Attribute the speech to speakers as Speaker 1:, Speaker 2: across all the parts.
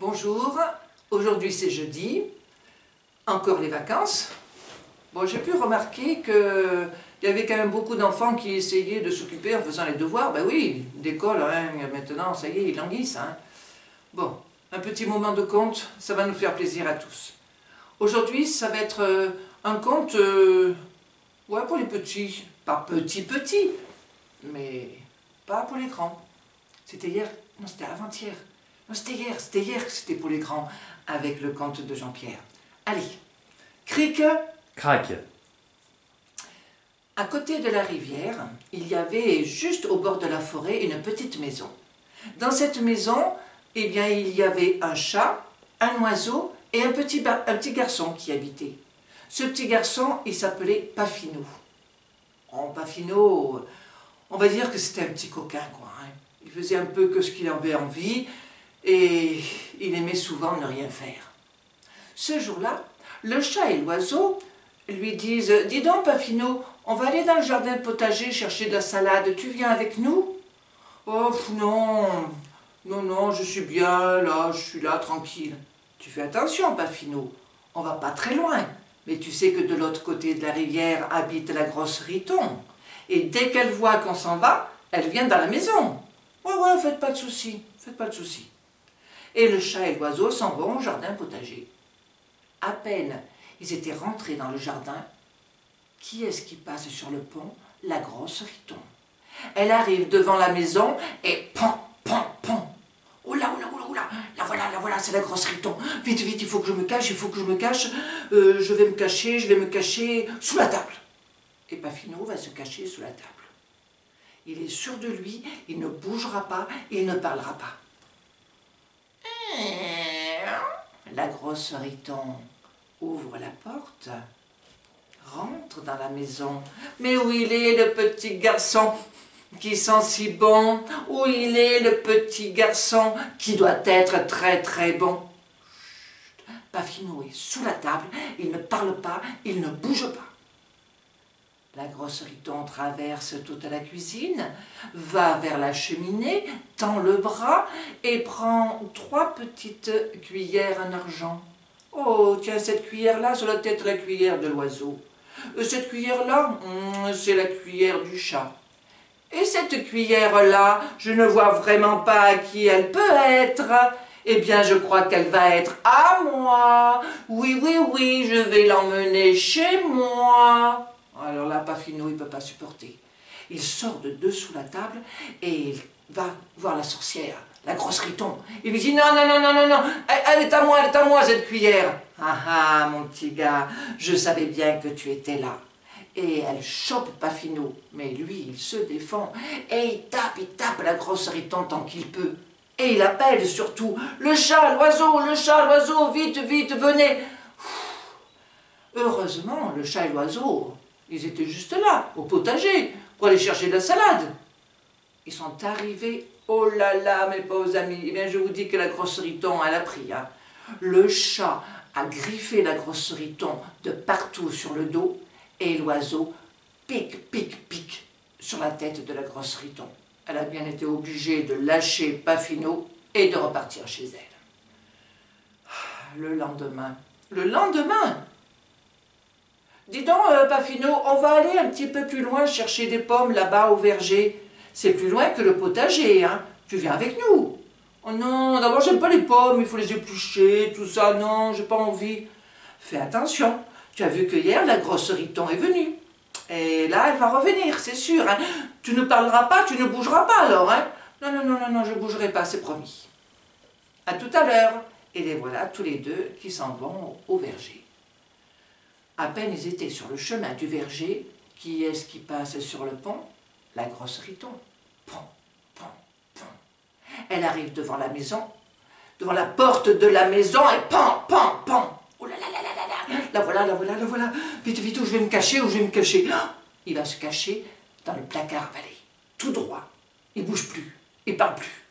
Speaker 1: Bonjour, aujourd'hui c'est jeudi, encore les vacances. Bon, j'ai pu remarquer qu'il y avait quand même beaucoup d'enfants qui essayaient de s'occuper en faisant les devoirs. Ben oui, d'école, hein, maintenant, ça y est, ils languissent. Hein. Bon, un petit moment de conte, ça va nous faire plaisir à tous. Aujourd'hui, ça va être un conte ouais, pour les petits. Pas petits, mais pas pour les grands. C'était hier, non c'était avant-hier. Non, c'était hier que c'était pour les grands, avec le conte de Jean-Pierre. Allez, cric.
Speaker 2: Crac.
Speaker 1: À côté de la rivière, il y avait, juste au bord de la forêt, une petite maison. Dans cette maison, eh bien, il y avait un chat, un oiseau et un petit garçon qui habitait. Ce petit garçon, il s'appelait Pafinou. Oh, Pafinou, on va dire que c'était un petit coquin, quoi. Hein. Il faisait un peu que ce qu'il avait envie et il aimait souvent ne rien faire. Ce jour-là, le chat et l'oiseau lui disent « Dis donc, Pafinou, on va aller dans le jardin potager chercher de la salade, tu viens avec nous ?»« Oh non, non, je suis bien là, je suis là, tranquille. »« Tu fais attention, Pafinou, on va pas très loin, mais tu sais que de l'autre côté de la rivière habite la grosse Riton. Et dès qu'elle voit qu'on s'en va, elle vient dans la maison. Ouais, faites pas de soucis, faites pas de soucis. » Et le chat et l'oiseau s'en vont au jardin potager. À peine ils étaient rentrés dans le jardin, qui est-ce qui passe sur le pont? La grosse Riton. Elle arrive devant la maison et pan. Oula, la voilà, c'est la grosse Riton. Vite, il faut que je me cache, je vais me cacher sous la table. Et Pafinou va se cacher sous la table. Il est sûr de lui, il ne bougera pas, il ne parlera pas. La grosse Riton ouvre la porte, rentre dans la maison. Mais où il est le petit garçon qui sent si bon? Où il est le petit garçon qui doit être très bon? Chut. Pafinou est sous la table, il ne parle pas, il ne bouge pas. La grosse Riton traverse toute la cuisine, va vers la cheminée, tend le bras et prend 3 petites cuillères en argent. Oh, tiens, cette cuillère-là, c'est la tête de la cuillère de l'oiseau. Cette cuillère-là, c'est la cuillère du chat. Et cette cuillère-là, je ne vois vraiment pas à qui elle peut être. Eh bien, je crois qu'elle va être à moi. Oui, je vais l'emmener chez moi. Alors là, Pafinou, il ne peut pas supporter. Il sort de dessous la table et il va voir la sorcière, la grosse Riton. Il lui dit « Non, elle est à moi cette cuillère. » « Ah, mon petit gars, je savais bien que tu étais là. » Et elle chope Pafinou, mais lui, il se défend. Et il tape la grosse Riton tant qu'il peut. Et il appelle surtout « Le chat, l'oiseau, vite, venez !» Heureusement, le chat et l'oiseau, ils étaient juste là, au potager, pour aller chercher de la salade. Ils sont arrivés, oh là là, mes pauvres amis, eh bien je vous dis que la grosse Riton, elle a pris. Hein. Le chat a griffé la grosse Riton de partout sur le dos, et l'oiseau pique sur la tête de la grosse Riton. Elle a bien été obligée de lâcher Pafinou et de repartir chez elle. Le lendemain, dis donc, Pafinou, on va aller un petit peu plus loin chercher des pommes là-bas au verger. C'est plus loin que le potager, hein. Tu viens avec nous. Oh non, d'abord j'aime pas les pommes, il faut les éplucher, tout ça, non, j'ai pas envie. Fais attention, tu as vu que hier la grosse Riton est venue. Et là, elle va revenir, c'est sûr. Hein. Tu ne parleras pas, tu ne bougeras pas alors. Hein. Non, je bougerai pas, c'est promis. À tout à l'heure. Et les voilà tous les deux qui s'en vont au verger. À peine ils étaient sur le chemin du verger, qui est-ce qui passe sur le pont? La grosse Riton. Pom. Elle arrive devant la maison, devant la porte de la maison, et pom. Oh là, la voilà. Vite, où je vais me cacher, Oh, il va se cacher dans le placard à balai, tout droit. Il bouge plus, il parle plus.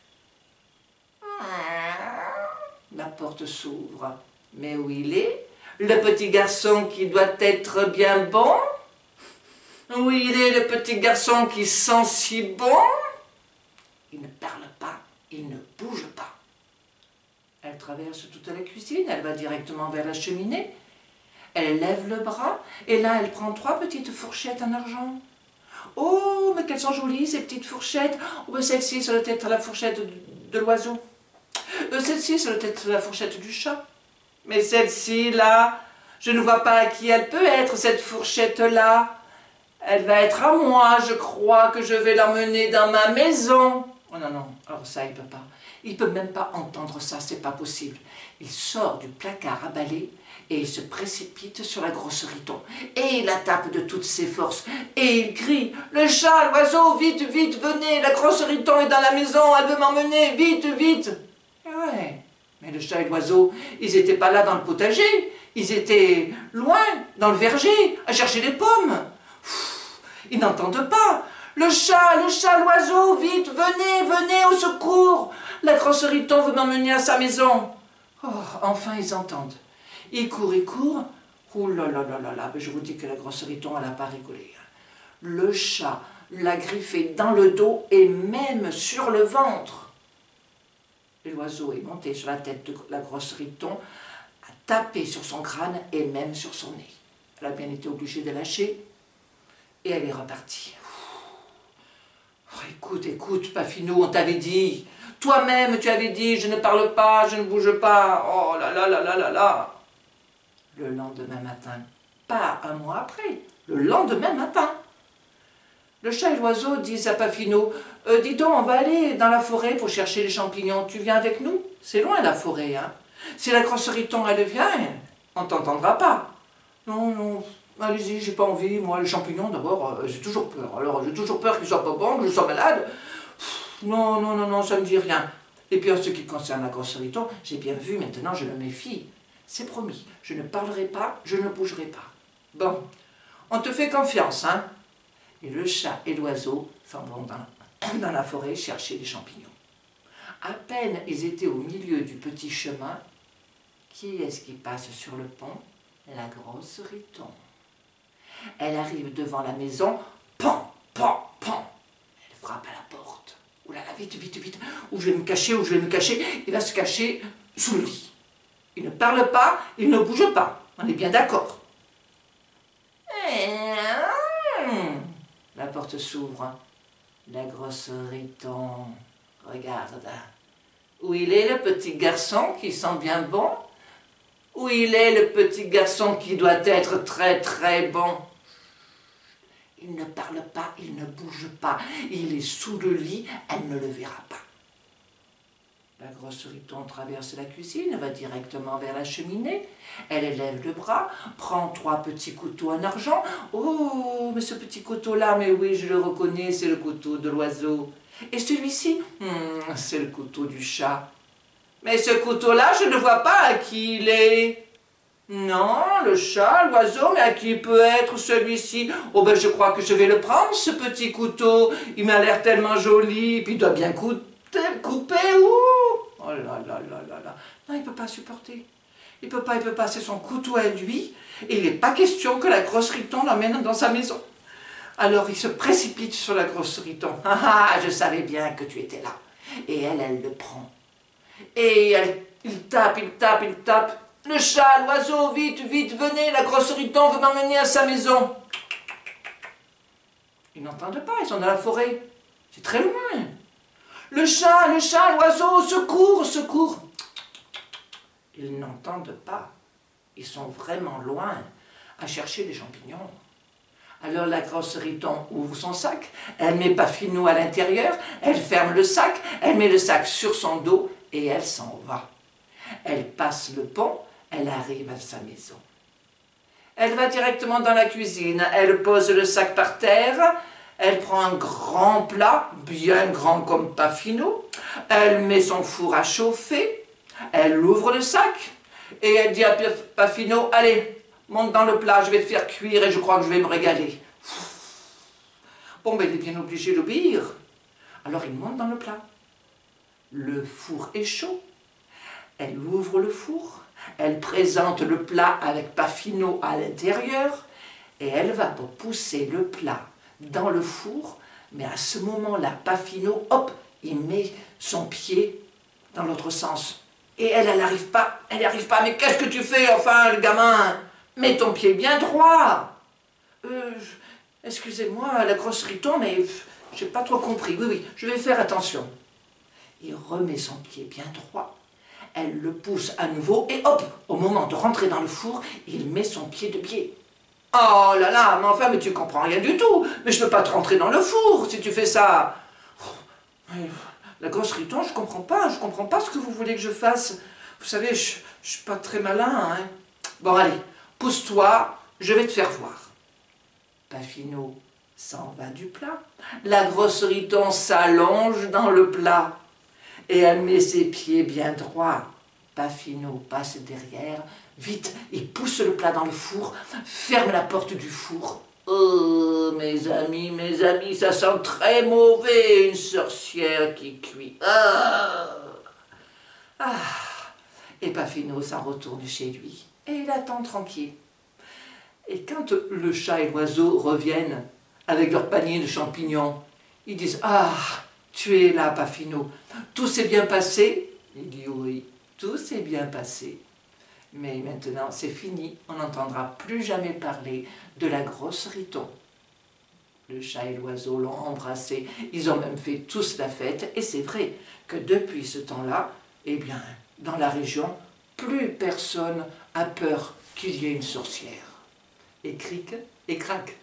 Speaker 1: La porte s'ouvre. Mais où il est? Le petit garçon qui doit être bien bon? Où il est, le petit garçon qui sent si bon? Il ne parle pas, il ne bouge pas. Elle traverse toute la cuisine, elle va directement vers la cheminée. Elle lève le bras et là, elle prend 3 petites fourchettes en argent. Oh, mais qu'elles sont jolies, ces petites fourchettes. Oh, mais celle-ci, ça doit être la fourchette de l'oiseau. Celle-ci, ça doit être la fourchette du chat. Mais celle-ci, là, je ne vois pas à qui elle peut être, cette fourchette-là. Elle va être à moi, je crois que je vais l'emmener dans ma maison. Oh non, non, alors ça, il ne peut pas. Il ne peut même pas entendre ça, c'est pas possible. Il sort du placard à balai et il se précipite sur la grosse Riton. Et il la tape de toutes ses forces. Et il crie, « Le chat, l'oiseau, vite, vite, venez, la grosse Riton est dans la maison, elle veut m'emmener, vite, vite !» Et ouais, mais le chat et l'oiseau, ils n'étaient pas là dans le potager, ils étaient loin, dans le verger, à chercher les pommes. Ils n'entendent pas. Le chat, l'oiseau, vite, venez, venez au secours. La grosse Riton veut m'emmener à sa maison. Oh, enfin ils entendent. Ils courent. Oh là là là là là, mais je vous dis que la grosse Riton, elle n'a pas rigolé. Le chat l'a griffé dans le dos et même sur le ventre. Et l'oiseau est monté sur la tête de la grosse Riton, a tapé sur son crâne et même sur son nez. Elle a bien été obligée de lâcher et elle est repartie. Oh, écoute, écoute, Pafinou, on t'avait dit. Toi-même, tu avais dit, je ne parle pas, je ne bouge pas. Oh là là là là là là. Le lendemain matin, pas un mois après, le lendemain matin, le chat et l'oiseau disent à Pafinou, dis donc, on va aller dans la forêt pour chercher les champignons. Tu viens avec nous? C'est loin la forêt, hein. Si la grosse Riton, elle vient, on ne t'entendra pas. Non, non. Allez-y, j'ai pas envie, moi, les champignons, d'abord, j'ai toujours peur. Alors, j'ai toujours peur qu'ils soient pas bons, que je sois malade. Non, non, non, non, ça me dit rien. Et puis, en ce qui concerne la grosse Riton, j'ai bien vu, maintenant, je me méfie. C'est promis, je ne parlerai pas, je ne bougerai pas. Bon, on te fait confiance, hein. Et le chat et l'oiseau s'en vont dans la forêt chercher les champignons. À peine ils étaient au milieu du petit chemin, qui est-ce qui passe sur le pont? La grosse Riton. Elle arrive devant la maison, pan, pan, pan. Elle frappe à la porte. Ouh là là, vite, vite, vite. Où je vais me cacher, où je vais me cacher. Il va se cacher sous le lit. Il ne parle pas, il ne bouge pas. On est bien d'accord. La porte s'ouvre. La grosse Riton regarde. Où il est le petit garçon qui sent bien bon? Où il est le petit garçon qui doit être très très bon? Il ne parle pas, il ne bouge pas. Il est sous le lit, elle ne le verra pas. La grosse Riton traverse la cuisine, va directement vers la cheminée. Elle élève le bras, prend 3 petits couteaux en argent. Oh, mais ce petit couteau-là, mais oui, je le reconnais, c'est le couteau de l'oiseau. Et celui-ci, c'est le couteau du chat. Mais ce couteau-là, je ne vois pas à qui il est. Non, le chat, l'oiseau, mais à qui peut être celui-ci? Oh ben je crois que je vais le prendre, ce petit couteau. Il m'a l'air tellement joli, puis il doit bien couper, oh là là là là là. Non, il ne peut pas supporter. Il peut pas, c'est son couteau à lui. Et il n'est pas question que la grosse Riton l'emmène dans sa maison. Alors il se précipite sur la grosse Riton. Ah, je savais bien que tu étais là. Et elle le prend. Et il tape. Le chat, l'oiseau, vite, vite, venez, la grosse Riton veut m'emmener à sa maison. Ils n'entendent pas, ils sont dans la forêt. C'est très loin. Le chat, l'oiseau, secours, secours. Ils n'entendent pas. Ils sont vraiment loin à chercher les champignons. Alors la grosse Riton ouvre son sac, elle met Pafinou à l'intérieur, elle ferme le sac, elle met le sac sur son dos et elle s'en va. Elle passe le pont, elle arrive à sa maison. Elle va directement dans la cuisine, elle pose le sac par terre, elle prend un grand plat, bien grand comme Pafinou, elle met son four à chauffer, elle ouvre le sac et elle dit à Pafinou, allez, monte dans le plat, je vais te faire cuire et je crois que je vais me régaler. Bon, ben il est bien obligé d'obéir. Alors il monte dans le plat. Le four est chaud. Elle ouvre le four, elle présente le plat avec Pafinou à l'intérieur et elle va pour pousser le plat dans le four, mais à ce moment-là, Pafinou, hop, il met son pied dans l'autre sens. Et elle n'arrive pas, elle n'y arrive pas. Mais qu'est-ce que tu fais, enfin, le gamin? Mets ton pied bien droit. Excusez-moi, la grosse Riton, mais j'ai pas trop compris. Oui, oui, je vais faire attention. Il remet son pied bien droit. Elle le pousse à nouveau et hop, au moment de rentrer dans le four, il met son pied de pied. Oh là là, mais enfin, mais tu comprends rien du tout. Mais je peux pas te rentrer dans le four si tu fais ça. La grosse Riton, je comprends pas ce que vous voulez que je fasse. Vous savez, je suis pas très malin, hein. Bon, allez, pousse-toi, je vais te faire voir. Pafino s'en va du plat. La grosse Riton s'allonge dans le plat. Et elle met ses pieds bien droits. Pafino passe derrière. Vite, il pousse le plat dans le four, ferme la porte du four. Oh, mes amis, ça sent très mauvais, une sorcière qui cuit. Ah, ah. Et Pafino s'en retourne chez lui. Et il attend tranquille. Et quand le chat et l'oiseau reviennent avec leur panier de champignons, ils disent « Ah, tu es là, Pafino. Tout s'est bien passé ?» Il dit « Oui, tout s'est bien passé. Mais maintenant, c'est fini. On n'entendra plus jamais parler de la grosse Riton. » Le chat et l'oiseau l'ont embrassé. Ils ont même fait tous la fête. Et c'est vrai que depuis ce temps-là, eh bien, dans la région, plus personne a peur qu'il y ait une sorcière. Et cric et crac.